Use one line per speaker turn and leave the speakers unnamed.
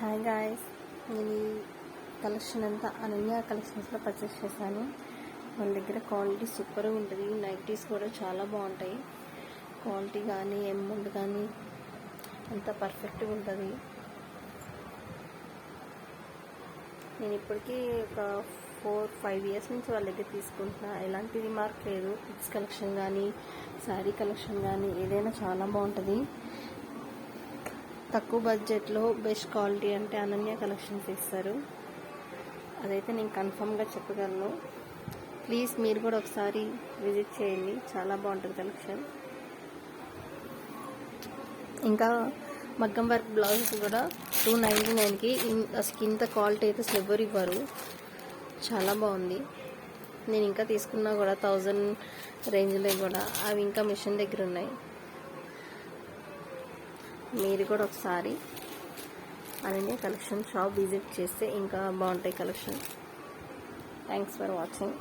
Hi guys, నేను ఈ collection అంతా అనన్య కలెక్షన్స్లో పర్చేస్ చేశాను. మన దగ్గర క్వాలిటీ సూపర్గా ఉంటుంది. నైటీస్ కూడా చాలా బాగుంటాయి. క్వాలిటీ కానీ అమౌంట్ కానీ అంతా పర్ఫెక్ట్గా ఉంటుంది. నేను ఇప్పటికీ ఒక 4-5 ఇయర్స్ నుంచి వాళ్ళ దగ్గర తీసుకుంటున్నా. ఎలాంటి రిమార్క్ లేదు. కిడ్స్ కలెక్షన్ కానీ శారీ కలెక్షన్ కానీ ఏదైనా చాలా బాగుంటుంది. తక్కువ బడ్జెట్లో బెస్ట్ క్వాలిటీ అంటే అనన్య కలెక్షన్స్ ఇస్తారు. అదైతే నేను కన్ఫర్మ్గా చెప్పగలను. ప్లీజ్ మీరు కూడా ఒకసారి విజిట్ చేయండి. చాలా బాగుంటుంది కలెక్షన్. ఇంకా మగ్గం వర్క్ బ్లౌజెస్ కూడా 299కి ఇంత క్వాలిటీ అయితే అసలు ఎవరు ఇవ్వరు. చాలా బాగుంది. నేను ఇంకా తీసుకున్నా కూడా 1000 రేంజ్లో కూడా అవి ఇంకా మిషన్ దగ్గర ఉన్నాయి. మీరు కూడా ఒకసారి అనన్య కలెక్షన్ షాప్ విజిట్ చేస్తే ఇంకా బాగుంటాయి కలెక్షన్. Thanks for watching.